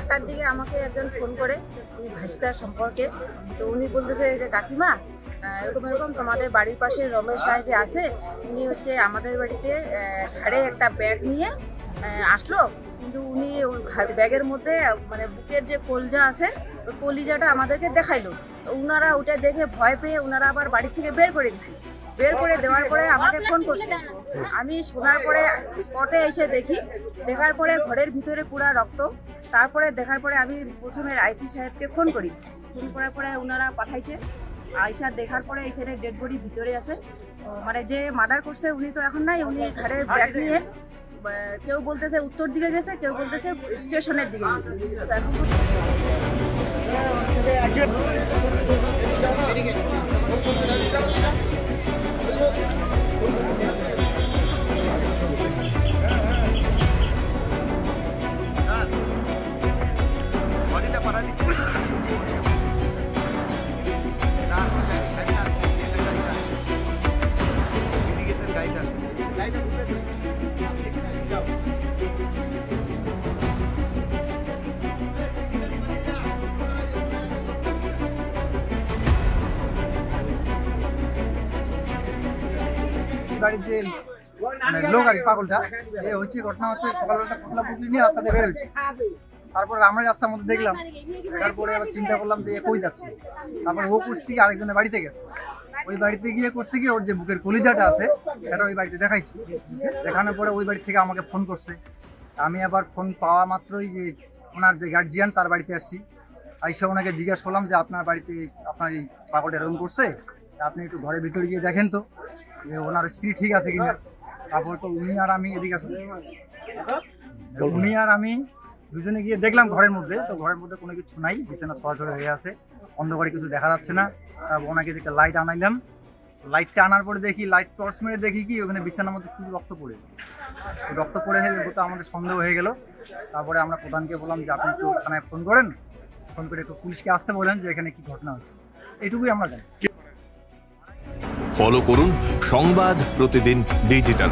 8টার দিকে আমাকে একজন ফোন করে, উনি ভাইস্তার সম্পর্কে। তো উনি বলতেছে যে কাকিমা এরকম এরকম তোমাদের বাড়ির পাশে রমেশ রায় যে আছে, উনি হচ্ছে আমাদের বাড়িতে ঘাড়ে একটা ব্যাগ নিয়ে আসলো, কিন্তু উনি ব্যাগের মধ্যে মানে বুকের যে কলজা আছে ওই কলিজাটা আমাদেরকে দেখাইলো। ওনারা ওটা দেখে ভয় পেয়ে ওনারা আবার বাড়ি থেকে বের করে দিচ্ছে। বের করে দেওয়ার পরে আমাকে ফোন করছে। আমি শোনার পরে স্পটে এসে দেখি, দেখার পরে ঘরের ভিতরে পুরা রক্ত। তারপরে দেখার পরে আমি প্রথমে আইসি সাহেবকে ফোন করি। ফোন করার পরে ওনারা পাঠাইছে। আইসা দেখার পরে এখানে ডেড বডি ভিতরে আছে। মানে যে মার্ডার করছে উনি তো এখন নাই, উনি ঘরের ব্যাগ নিয়ে কেউ বলতেছে উত্তর দিকে গেছে, কেউ বলতেছে স্টেশনের দিকে গেছে। গাড়ির যে লো গাড়ি পাগলটা এ হচ্ছে ঘটনা হচ্ছে সকালবেলা পুতলা পুতলি নিয়ে রাস্তা দিয়ে বের হচ্ছে। তারপরে আমরা রাস্তার মধ্যে দেখলাম, তারপরে আবার চিন্তা করলাম যে কই যাচ্ছে। তারপরে ও করছি কি আরেকজনের বাড়িতে গেছে, ওই বাড়িতে গিয়ে করছে কি ওর যে বুকের কলিজাটা আছে সেটা ওই বাড়িতে দেখাইছি। দেখানোর পরে ওই বাড়ি থেকে আমাকে ফোন করছে। আমি আবার ফোন পাওয়া মাত্রই যে ওনার যে গার্জিয়ান তার বাড়িতে আসছি। আইসা ওনাকে জিজ্ঞাসা করলাম যে আপনার বাড়িতে আপনার এই পাগলটা এরকম করছে, আপনি একটু ঘরের ভিতরে গিয়ে দেখেন তো যে ওনার স্ত্রী ঠিক আছে কিনা। তারপর তো উনি আর আমি এদিকে আসলে উনি আর আমি দুজনে গিয়ে দেখলাম ঘরের মধ্যে, তো ঘরের মধ্যে কোনো কিছু নাই, বিছানা ছড়াছড়ি হয়ে আছে, অন্ধকারে কিছু দেখা যাচ্ছে না। তারপর ওনাকে দেখে লাইট আনাইলাম। লাইটটা আনার পরে দেখি, লাইট টর্চ মেরে দেখি কি ওখানে বিছানার মধ্যে শুধু রক্ত পড়ে তো আমাদের সন্দেহ হয়ে গেল। তারপরে আমরা প্রধানকে বললাম যে আপনি একটু থানায় ফোন করেন, ফোন করে একটু পুলিশকে আসতে বলেন যে এখানে কি ঘটনা হচ্ছে। এইটুকুই আমরা জানি। ফলো করুন সংবাদ প্রতিদিন ডিজিটাল।